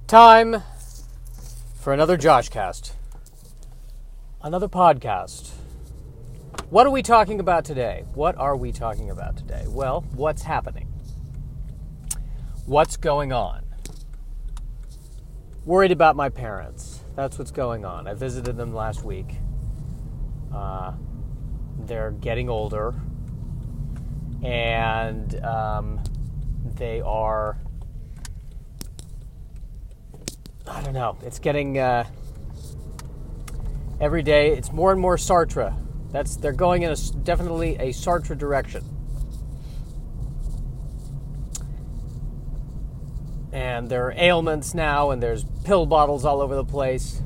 Time for another Joshcast. Another podcast. What are we talking about today? Well, what's happening? What's going on? Worried about my parents. That's what's going on. I visited them last week. They're getting older. And they are... I don't know. It's getting... every day, it's more and more Sartre. They're going in definitely a Sartre direction. And there are ailments now, and there's pill bottles all over the place.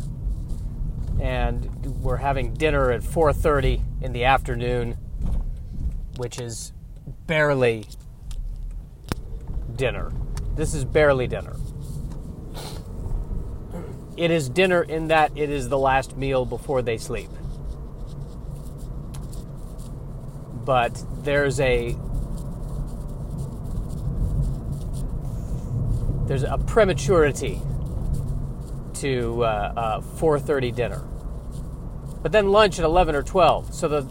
And we're having dinner at 4:30 in the afternoon, which is barely dinner. This is barely dinner. It is dinner in that it is the last meal before they sleep. But there's a prematurity to 4:30 dinner. But then lunch at 11 or 12. So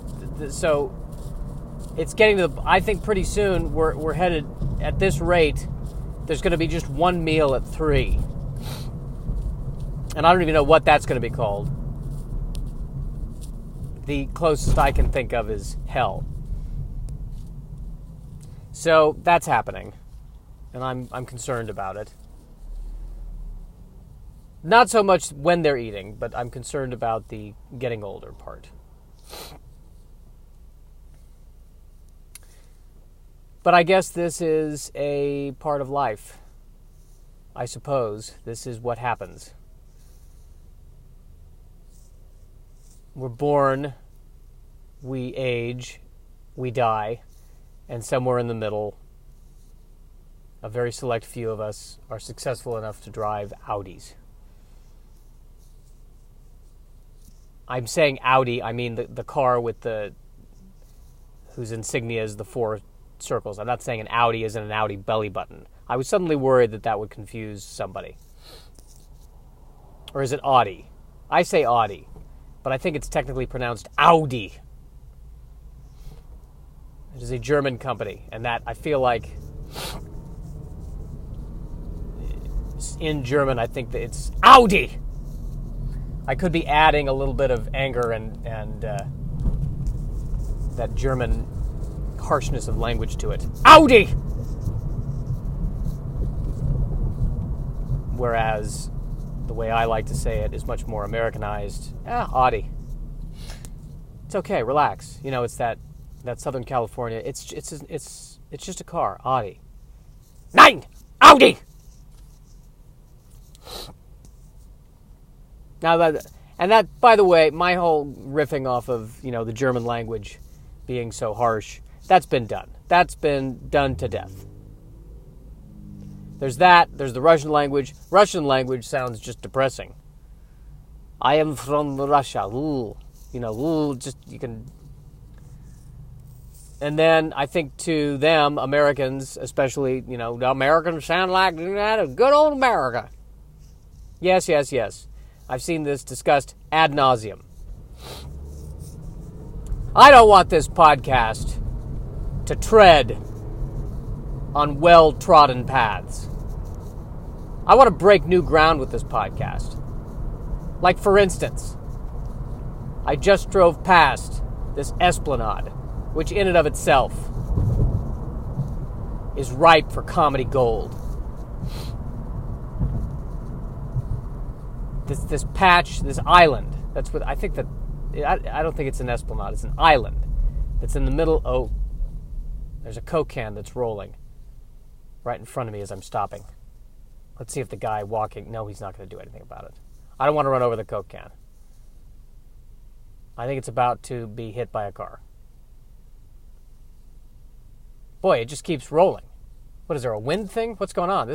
it's getting to I think pretty soon we're headed at this rate. There's going to be just one meal at 3. And I don't even know what that's going to be called. The closest I can think of is hell. So that's happening. And I'm concerned about it. Not so much when they're eating, but I'm concerned about the getting older part. But I guess this is a part of life. I suppose this is what happens. We're born, we age, we die, and somewhere in the middle, a very select few of us are successful enough to drive Audis. I'm saying Audi, I mean the car with whose insignia is the 4 circles. I'm not saying an Audi isn't an Audi belly button. I was suddenly worried that would confuse somebody. Or is it Audi? I say Audi, but I think it's technically pronounced Audi. It is a German company, and that I feel like in German I think that it's Audi. I could be adding a little bit of anger and that German harshness of language to it. Audi! Whereas the way I like to say it is much more Americanized. Audi. It's okay, relax. You know, it's that Southern California. It's just a car, Audi. Nein! Audi! Now that, by the way, my whole riffing off of, the German language being so harsh, that's been done. That's been done to death. There's the Russian language. Russian language sounds just depressing. I am from Russia. Ooh. You can... And then I think to them, Americans, especially, the Americans sound like good old America. Yes. I've seen this discussed ad nauseum. I don't want this podcast to tread on well-trodden paths. I want to break new ground with this podcast. Like, for instance, I just drove past this Esplanade, which in and of itself is ripe for comedy gold. This patch, this island, that's what I think that, I don't think it's an Esplanade, it's an island that's in the middle. Oh, there's a Coke can that's rolling right in front of me as I'm stopping. Let's see if the guy walking, no, he's not going to do anything about it. I don't want to run over the Coke can. I think it's about to be hit by a car. Boy, it just keeps rolling. What is there, a wind thing? What's going on?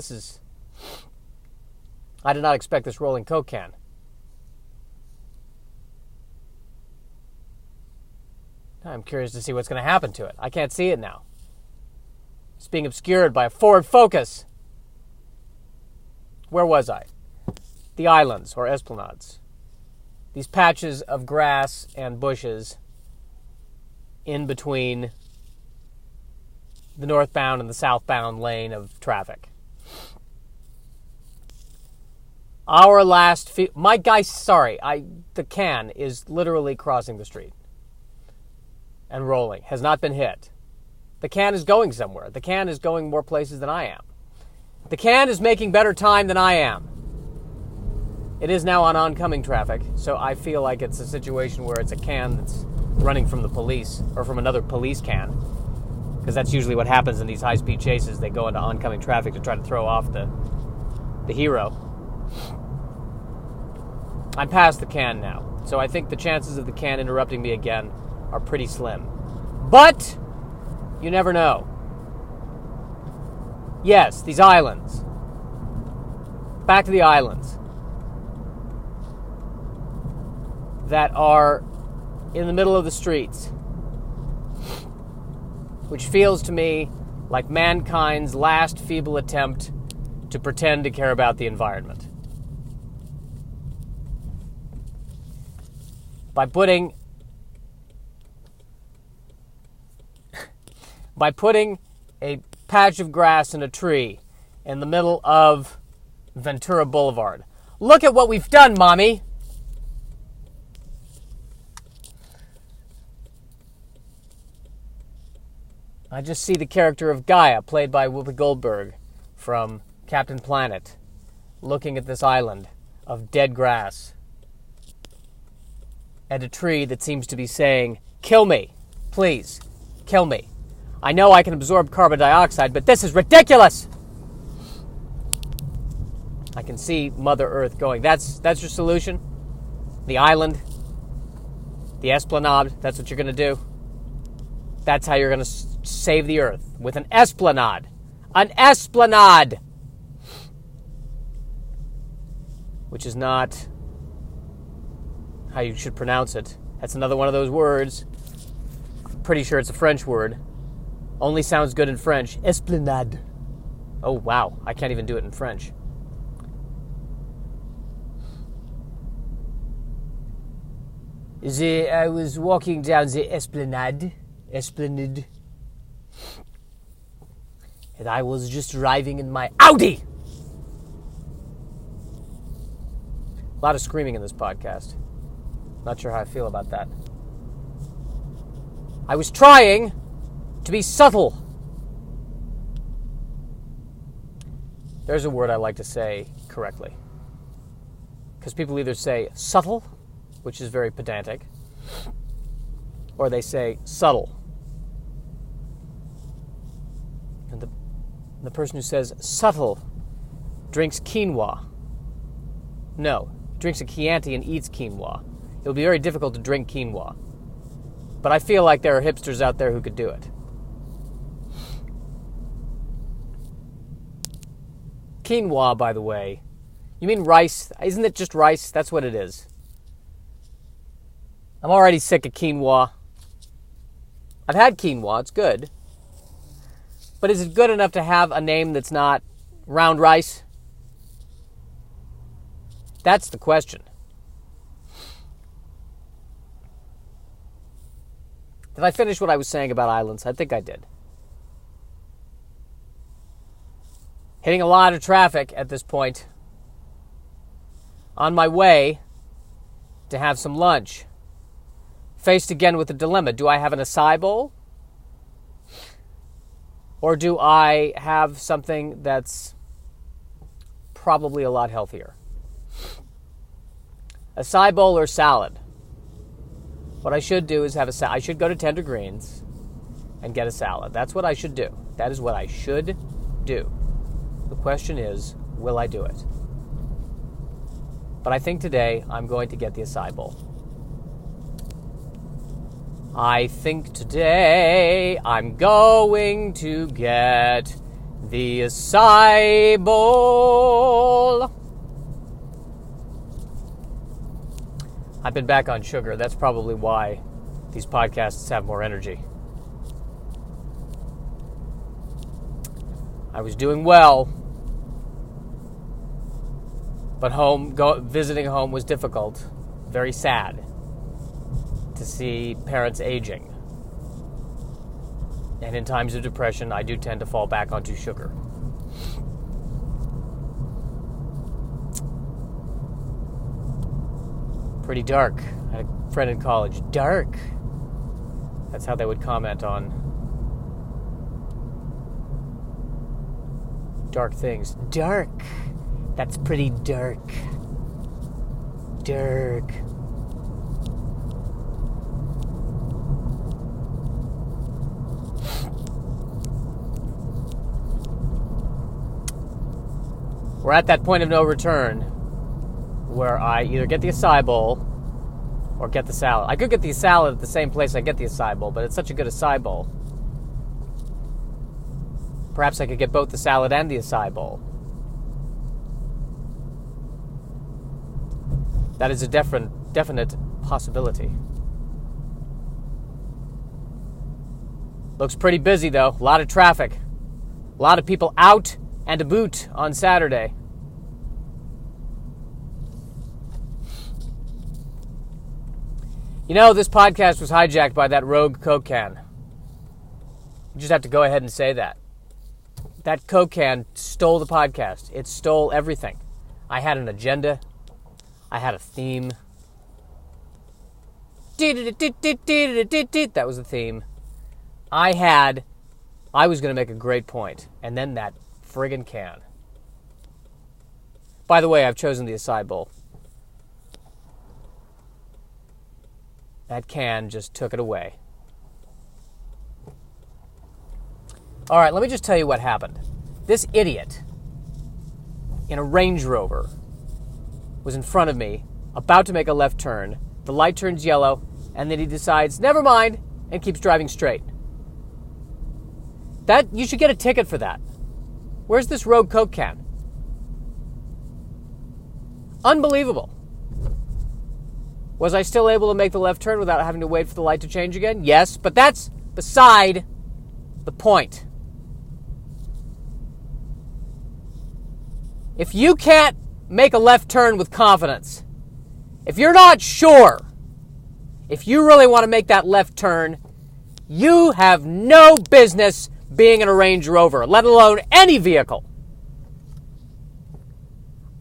I did not expect this rolling Coke can. I'm curious to see what's going to happen to it. I can't see it now. It's being obscured by a Ford Focus. Where was I? the islands or esplanades. These patches of grass and bushes in between the northbound and the southbound lane of traffic. Our last... the can is literally crossing the street and rolling. Has not been hit. The can is going somewhere. The can is going more places than I am. The can is making better time than I am. It is now on oncoming traffic, so I feel like it's a situation where it's a can that's running from the police, or from another police can, because that's usually what happens in these high-speed chases. They go into oncoming traffic to try to throw off the hero. I'm past the can now, so I think the chances of the can interrupting me again are pretty slim. But you never know. Yes, these islands. Back to the islands that are in the middle of the streets, which feels to me like mankind's last feeble attempt to pretend to care about the environment. By putting a patch of grass and a tree in the middle of Ventura Boulevard. Look at what we've done, Mommy! I just see the character of Gaia, played by Whoopi Goldberg from Captain Planet, looking at this island of dead grass and a tree that seems to be saying, "Kill me, please, kill me. I know I can absorb carbon dioxide, but this is ridiculous." I can see Mother Earth going, that's your solution? The island? The esplanade? That's what you're going to do? That's how you're going to save the Earth, with an esplanade. An esplanade! Which is not how you should pronounce it. That's another one of those words. I'm pretty sure it's a French word. Only sounds good in French. Esplanade. Oh, wow. I can't even do it in French. I was walking down the esplanade, and I was just driving in my Audi. A lot of screaming in this podcast. Not sure how I feel about that. I was trying to be subtle. There's a word I like to say correctly. Because people either say subtle, which is very pedantic, or they say subtle. And the person who says subtle drinks quinoa. No, drinks a Chianti and eats quinoa. It would be very difficult to drink quinoa. But I feel like there are hipsters out there who could do it. Quinoa, by the way. You mean rice? Isn't it just rice? That's what it is. I'm already sick of quinoa. I've had quinoa. It's good. But is it good enough to have a name that's not round rice? That's the question. Did I finish what I was saying about islands? I think I did. Hitting a lot of traffic at this point. On my way to have some lunch. Faced again with a dilemma. Do I have an acai bowl? Or do I have something that's probably a lot healthier? Acai bowl or salad? What I should do is have a salad. I should go to Tender Greens and get a salad. That's what I should do. That is what I should do. The question is, will I do it? But I think today I'm going to get the acai bowl. I think today I'm going to get the acai bowl. I've been back on sugar. That's probably why these podcasts have more energy. I was doing well But visiting home was difficult, very sad to see parents aging. And in times of depression, I do tend to fall back onto sugar. Pretty dark. I had a friend in college. Dark. That's how they would comment on dark things. Dark. That's pretty dark. Dark. We're at that point of no return where I either get the acai bowl or get the salad. I could get the salad at the same place I get the acai bowl, but it's such a good acai bowl. Perhaps I could get both the salad and the acai bowl. That is a definite possibility. Looks pretty busy, though. A lot of traffic. A lot of people out and about on Saturday. You know, this podcast was hijacked by that rogue Coke can. You just have to go ahead and say that. That Coke can stole the podcast. It stole everything. I had an agenda. I had a theme. That was the theme. I was going to make a great point, and then that friggin' can. By the way, I've chosen the acai bowl. That can just took it away. All right, let me just tell you what happened. This idiot in a Range Rover was in front of me, about to make a left turn. The light turns yellow, and then he decides, never mind, and keeps driving straight. You should get a ticket for that. Where's this rogue Coke can? Unbelievable. Was I still able to make the left turn without having to wait for the light to change again? Yes, but that's beside the point. If you can't make a left turn with confidence, if you're not sure, if you really want to make that left turn, you have no business being in a Range Rover, let alone any vehicle.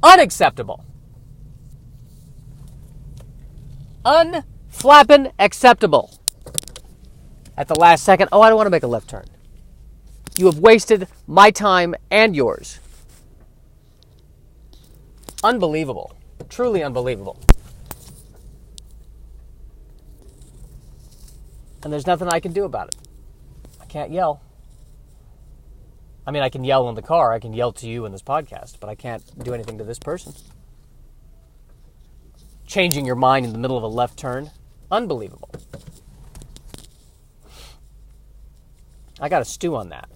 Unacceptable. Unflappin' acceptable. At the last second, I don't want to make a left turn. You have wasted my time and yours. Unbelievable. Truly unbelievable. And there's nothing I can do about it. I can't yell. I mean, I can yell in the car. I can yell to you in this podcast, but I can't do anything to this person. Changing your mind in the middle of a left turn. Unbelievable. I got to stew on that.